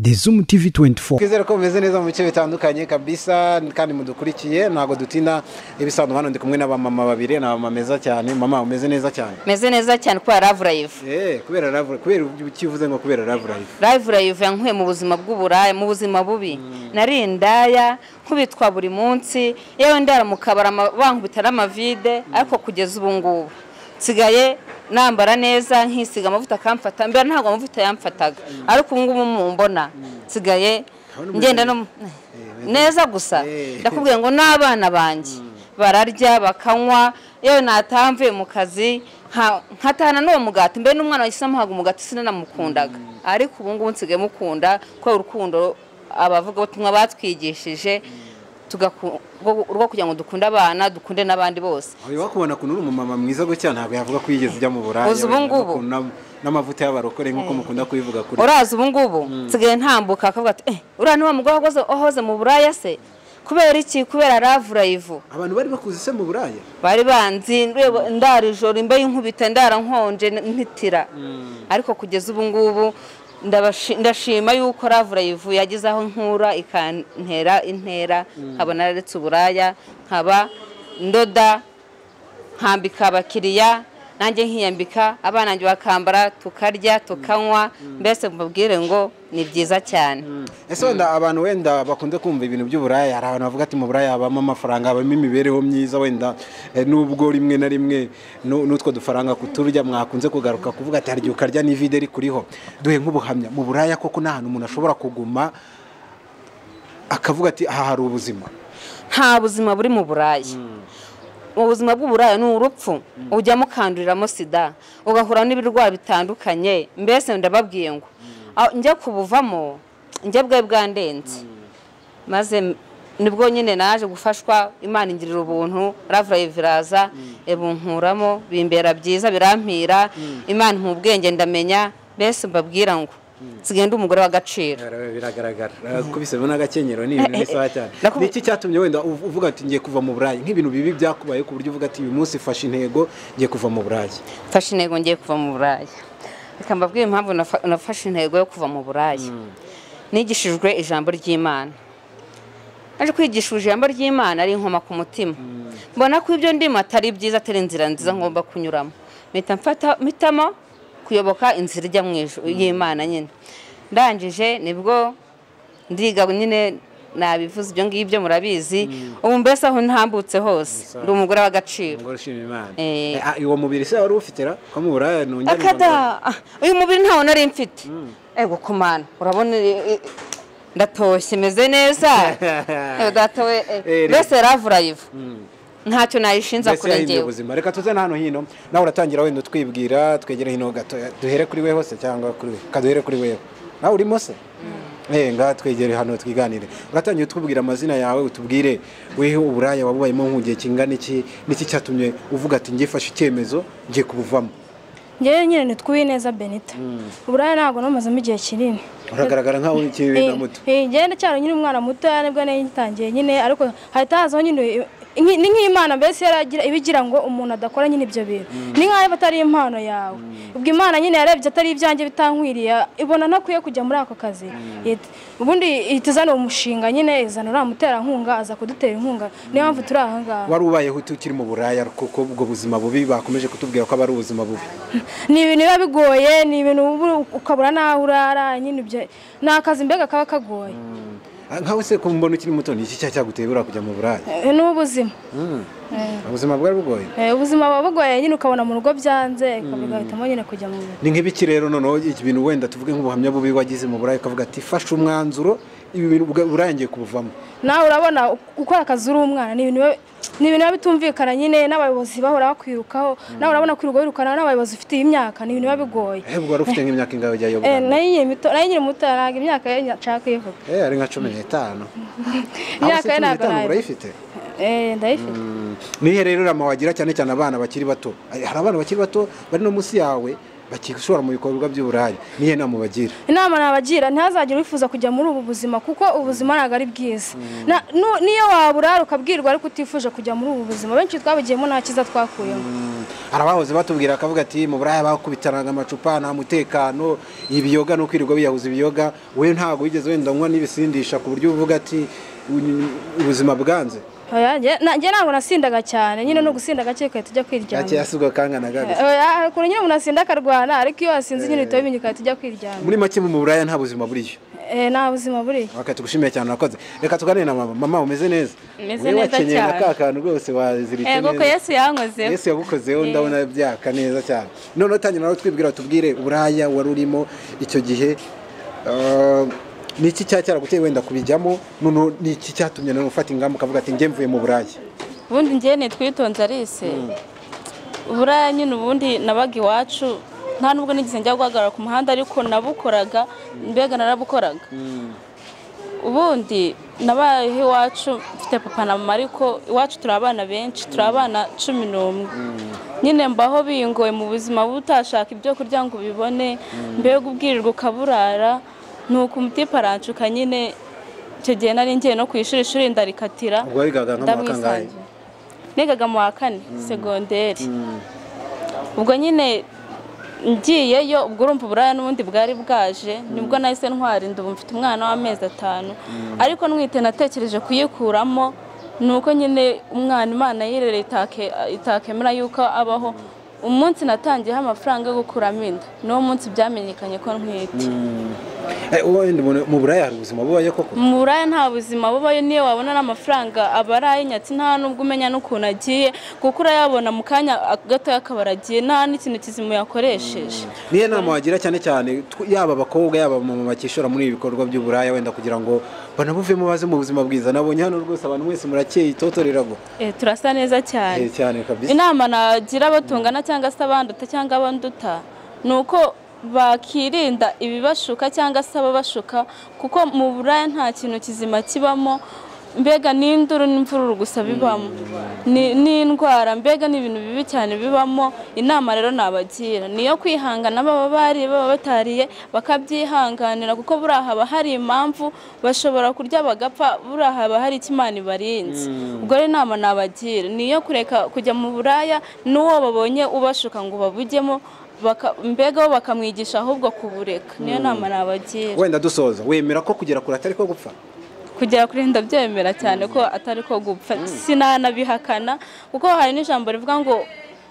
Zoom TV 24. Kwizera ko meze neza mu bice bitandukanye kabisa kandi mudukurikiye nago dutina ibisanzwe hano ndi kumwe n'abamama babiri n'abamama meza cyane. Mama umeze neza cyane? Meze neza cyane kwa Love Live. Kubera Love, kubera ukivuze ngo kubera Love Live. Love Live yankuye mu buzima bw'uburaya, mu buzima bubi. Nari indaya nkubitwa buri munsi, yewe ndara mu kabara bankubita n'amavide, ariko kugeza ubu ngubu sigaye nambara neza nkisiga amavuta kamfata, mbere ntabwo amavuta yamfataga, ariko ubu ngubu mumbona sigaye ngenda no neza gusa. Ndakubwiye ngo n'abana banjye bararya bakanywa, yewe natamvuye mu kazi nkatana n'uwo mugati, mbere n'umwana wahise amuhaga umugati sinanamukundaga, ariko ubu ngubu nsigaye mukunda ko urukundo abavuga ubutumwa batwigishije rwo kugira ngo dukunde abana dukunde n'abandi bose. Uyu wakubona kunura umumama mwiza gutya ntabwo yavuga ko yigeze ujya mu buraya n'amavuta y'abarokore nk'uko mukunda kubivuga kuri. Uraza ubu ngubu nsigaye ntambuka akavuga ati uriya ni wa mugore wahoze mu buraya se? Kubera iki? Kubera Love Live. Abantu bari bakuze se mu buraya? Bari banzi ndara ijoro imbe y'inkubita ndara nkonje ntitira, ariko kugeza ubu ngubu ndashima yuko Love Live yagize aho nkura ikantera intera, nkabona naretse uburaya, nkaba ndoda, nkambika abakiriya, nanjye nkiyambika, abana nanjye bakambara, tukarya tukanywa, mbese mbabwire ngo ni byiza cyane. Ese wenda abantu wenda bakunze kumva ibintu by'uburaya, hari abantu bavuga ati mu buraya habamo amafaranga, habamo imibereho myiza, wenda nubwo rimwe na rimwe n'utwo dufaranga kuturya mwakunze kugaruka kuvuga ati hari igihe ukarya n'ivide rikuriho. Duhe nk'ubuhamya mu buraya koko n'ahantu umuntu ashobora kuguma akavuga ati aha hari ubuzima? Nta buzima buri mu buraya. Mu buzima bw'uburaya ni urupfu, ujya mukanduriramo sida, ugahura n'ibirwara bitandukanye. Mbese ndababwiye ngo njya kubuvamo njye bwe bwandenze, maze nibwo nyine naje gufashwa, Imana ingirira ubuntu, Love Live iraza ebunkuramo, bimbera byiza, birampira, Imana mu bwenge ndamenya. Mbese mbabwira ngo sigenda umugore w'agaciro. Biragaragara kubisemo n'agakenyero ni ibintu bisaha cyane. Niki cyatumye wenda uvuga ati ngiye kuva mu buraya? Nk'ibintu bibi byakubaye ku buryo uvuga ati uyu munsi fashe intego ngiye kuva mu buraya? Fashe intego ngiye kuva mu buraya. Reka mbabwire impamvu nafashe intego yo kuva mu buraya. Nigishijwe ijambo ry'Imana. Aje kwigishwa ijambo ry'Imana ari inkoma ku mutima. Mbona ko ibyo ndimo atari byiza, atari inzira nziza ngomba kunyuramo. Mitamo kuyoboka inzira ijya mu ijuru y'Imana nyine. Ndangije nibwo ndiga nyine nabivuze ibyo ngibyo murabizi. Ubu mbese aho ntambutse hose ndi umugore w'agaciro. Umugore ushima Imana. Uwo mubiri se wari ufite ko mu buraya nongera akada uyu mubiri ntawo nari mfite. Ego kumana urabona ndatoshye meze neza. Datawe mbese Love Live ntacyo nayishinza kuri ngewe. Reka tuze hano hino nawe uratangira wenda twibwira, twegera hino gato, duhere kuri we hose cyangwa kuri we? Kaduhere kuri wewe. Nawe urimo se? Nga twegere hano twiganire. Uratangiye utubwira amazina yawe, utubwire wehe uburaya wabubayemo nk'ugiye kingana iki, niki cyatumye uvuga ati ngifashe icyemezo ngiye kubuvamo? Ngewe nyine nitwuye neza Benita. Uburaya ntabwo namazemo igihe kinini. Uragaragara nkaho ukiri na muto. Ngende cyane nyine umwana muto nibwo ngitangiye nyine, ariko hahitazaho nyine ni nk'Imana mbese yaragira ibigira ngo umuntu adakora nyine ibyo bintu. Ni nkaho batari impano yawe. Ubwo Imana nyine yarebye atari ibyanjye bitankwiriye, ibona ntakwiye kujya muri ako kazi. Ubundi itizana umushinga nyine, izana uramutera nkunga, aza kudutera inkunga. Niyo mpamvu turi aha ngaha. Wari ubayeho ukiri mu buraya kuko ubwo buzima bubi bakomeje kutubwira ko ari ubuzima bubi? Ni ibintu biba bigoye, ni ibintu ukabura naho urara nyine, ibyo ni akazi mbega kaba kagoye. Nkawe se kumbona ukiri muto ni iki cyaguteye bura kujya mu buraya? Ni ubuzima. Ubuzima bwari bugoye? Ubuzima buba bugoye nyine, ukabona mu rugo byanze bigahitamo nyine kujya mu buraya. Ni nk'ibiki rero noneho ibintu wenda tuvuge nk'ubuhamya bubi wagize mu buraya ukavuga ati fashe umwanzuro ibi bintu burayangiye kubuvamo? Nawe urabona gukora akazi uri umwana ni ibintu biba bitumvikana nyine, n'abayobozi bahora bakwirukaho. Nawe urabona kwirirwa wirukana n'abayobozi ufite imyaka, ni ibintu biba bigoye. Ubwo wari ufite nk'imyaka ingahe ujyayo bwa? Nayo nyiri muto, ntabwo imyaka ye nshaka kuyivuga. Ari nka 15. Imyaka ye ntabwo urayifite? Ndayifite. Nihe rero rama wagira cyane cyane abana bakiri bato? Hari abana bakiri bato bari no munsi yawe bakishora mu bikorwa by'uburaya, nihe nama bagira? Inama nabagira ntihazagire wifuza kujya muri ubu buzima, kuko ubuzima ntabwo ari bwiza. Niyo waburara ukabwirwa ariko utifuje kujya muri ubu buzima, benshi twabigiyemo nta kiza twakuyemo. arabahoze batubwira akavuga ati mu buraya bakubitanaga amacupa nta mutekano ibiyoga no kwirirwa biyahuza ibiyoga we ntago wigeze wenda unywa n'ibisindisha ku buryo uvuga ati ubuzima bwanze nanjye ntabwo nasindaga cyane nyine no gusinda gake kahita ujya kwiryama gake yasubwa kangana gato ukuntu nyine umuntu asinda akarwana ariko iyo wasinze nyine uhita wimenya ukahita ujya kwiryama muri make mu buraya nta buzima buriyo nta buzima buriyo tugushimiye cyane urakoze reka tuganire na mama umeze neza umeze neza cyane ka kantu rwose waziritse neza kuko Yesu yankozeho Yesu yagukozeho ndabona byaka neza cyane none utangira nawe twibwira tubwire uburaya wari urimo icyo gihe ni iki cyaraguteye wenda kubijyamo none ni iki cyatumye nawe ufata ingamba ukavuga ati njye mvuye mu buraya ubundi njye nitwitonze Alice uburaya nyine ubundi nabaga iwacu nta nubwo nigeze njya guhagarara ku muhanda ariko nabukoraga mbega narabukoraga ubundi nabayeho iwacu mfite papa na mama ariko iwacu turi abana benshi turi abana 11 nyine mbaho bingoye mu buzima butashaka ibyo kurya ngo ubibone mbega ubwirirwa ukaburara nuko umutipe arancuka nyine icyo gihe nari ngiye no ku ishuri ndarikatira ubwo wigaga nk'amakangahe nigaga mu wa 4 segonderi ubwo nyine ngiyeyo ubwo urumva uburaya n'ubundi bwari bwaje nibwo nahise ntwara inda ubu mfite umwana w'amezi 5 ariko nwite natekereje kuyikuramo nuko nyine umwana Imana yirere itakemera yuko abaho umunsi natangiyeho amafaranga yo gukuramo inda n'uwo munsi byamenyekanye ko ntwite mu buraya hari ubuzima bubaye koko mu buraya nta buzima bubaye niyo wabona n'amafaranga abaraye nyatsi nta nubwo umenya n'ukuntu agiye kuko urayabona mu kanya gato yakabaragiye nta n'ikintu kizima yakoresheje niyo nama wagira cyane cyane yaba abakobwa yaba mama bakishora muri ibi bikorwa by'uburaya wenda kugira ngo banabuvemo baze mu buzima bwiza nabonye hano rwose abantu mwese murakeye itotorerago turasa neza cyane cyane kabisa inama nagira batungana cyangwa se abanduta cyangwa abanduta nuko bakirinda ibibashuka cyangwa se ababashuka kuko mu buraya nta kintu kizima kibamo mbega n'induru n'imvururu gusa bibamo n'indwara mbega n'ibintu bibi cyane bibamo inama rero nabagira niyo kwihangana baba batariye bakabyihanganira kuko buriya haba hari impamvu bashobora kurya bagapfa buriya haba hari Imana ibarinze ubwo rero inama nabagira niyo kureka kujya mu buraya n'uwo babonye ubashuka ngo babujyemo mbega bo bakamwigisha ahubwo kubureka niyo nama nabagira wenda dusoza wemera ko kugera kure atari ko gupfa kugera kuri ndabyemera cyane ko atari ko gupfa sinanabihakana kuko hari n'ijambo rivuga ngo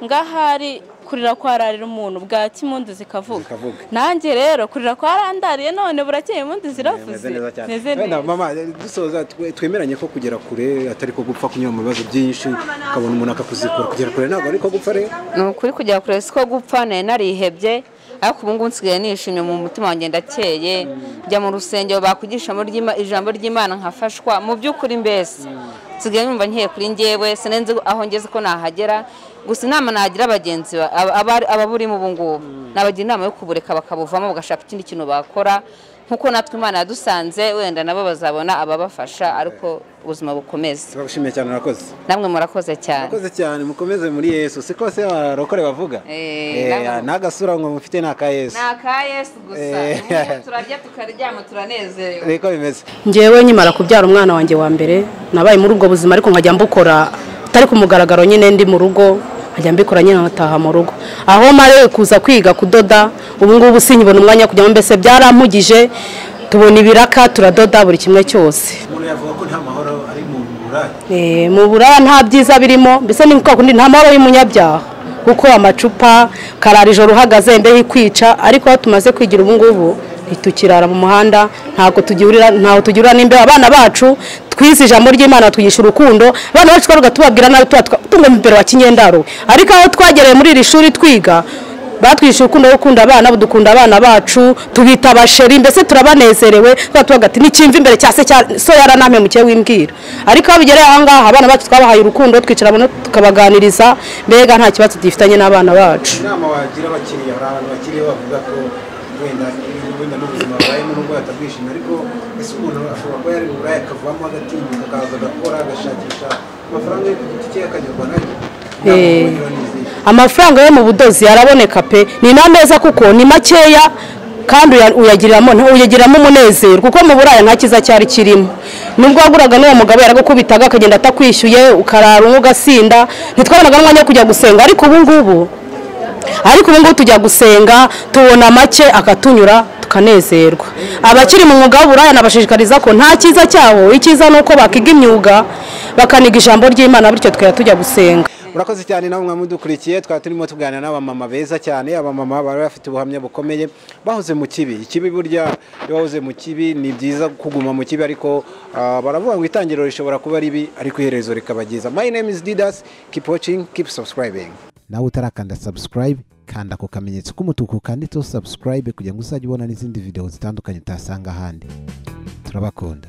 ngahari kurira kwararira umuntu bwa kimundu zikavuga nanjye rero kurira kwarandariye none burakeye impundu ziravuze neze neza mama dusoza twemeranye ko kugera kure atari ko gupfa kunyura mu bibazo byinshi ukabona umuntu akakuzikora kugera kure ntabwo ariko gupfa rero ni ukuri kugera kure siko gupfa narihebye ariko ubu ngubu nsigaye nishimye mu mutima wanjye ndakeye njya mu rusengero bakugisha ijambo ry'Imana nkafashwa mu by'ukuri mbese nsigaye numva nkeye kuri njyewe sinenze aho ngeze ko nahagera gusa inama nagira abagenzi ababurimo ubu ngubu nabagira inama yo kubureka bakabuvamo bagashaka ikindi kintu bakora nkuko natwe Imana yadusanze wenda nabo bazabona ababafasha ariko ubuzima bukomeze turagushimiye cyane urakoze namwe murakoze cyane murakoze cyane mukomeze muri Yesu siko se barokore bavuga nagasura ngo mufite naka Yesu gusa turarya tukaryama turanezerewe reko bimeze njyewe nyimara kubyara umwana wanjye wa mbere nabaye muri ubwo buzima ariko nkajya mbukora atari ku mugaragaro nyine ndi mu rugo nkajya mbikora nyine nkataha mu rugo aho mare kuza kwiga kudoda ubu ngubu sinyibona umwanya kujya mbese byarampugije tubona ibiraka turadoda buri kimwe cyose umuntu yavuga ko nta mahoro ari mu buraya mu buraya nta byiza birimo mbese ni kwa kundi nta mahoro y'umunyabyaha kuko amacupa karara ijoro uhagaze imbeho ikwica ariko aho tumaze kwigira ubu ngubu ntitukirara mu muhanda ntago tugirira n'imbeho abana bacu twize ijambo ry'Imana twigisha urukundo abana bacu twaruga tubabwira nabi tunga imbere wa kinyendaro ariko aho twagereye muri iri shuri twiga batwisha urukundo rwo gukunda abana dukunda abana bacu tubita abasheri mbese turabanezerewe twatubaga ati nikimva imbere cyase so yaraname muke wimbwira ariko abigereye aha ngaha abana bacu twabahaye urukundo twicara bano tukabaganiriza mbega nta kibazo gifitanye n'abana bacu inama wagira abakiriya hari abantu bakiriye bavuga ko wenda n'ubuzima bwabayemo n'ubwo yatabwishimye ariko ese umuntu ashobora kuba yari buraya akavamo agatinyuka akaza agakora agashakisha amafaranga yo ku giti cye akanyurwa nayo amafaranga yo mu budozi araboneka pe ni n'ameza kuko ni makeya kandi uyagiriramo umunezero kuko mu buraya nta cyiza cyari kirimo nubwo waguraga n'uwo mugabo yaragukubitaga akagenda atakwishyuye ukarara umwe ugasinda ntitwabonaga n'umwanya wo kujya gusenga ariko ubu ngubu tujya gusenga tubona make akatunyura tukanezerwa abakiri mu mwuga w'uburaya nabashishikariza ko nta cyiza cyaho icyiza ni uko bakiga imyuga bakaniga ijambo ry'Imana bityo tukaba tujya gusenga. Urakoze cyane nawe mwamudukurikiye twaba turimo tuganira n'abamama beza cyane abamama bari bafite ubuhamya bukomeye bahoze mu kibi burya iyo wahoze mu kibi ni byiza kuguma mu kibi ariko baravuga ngo itangiriro rishobora kuba ribi ariko iherezo rikabageza. My name is Didas, keep watching, keep subscribing. Nawe utarakanda subscribe kanda ku kamenyetso k'umutuku kanditseho subscribe kugira ngo uzajye ubona n'izindi video zitandukanye utasanga ahandi. Turabakunda.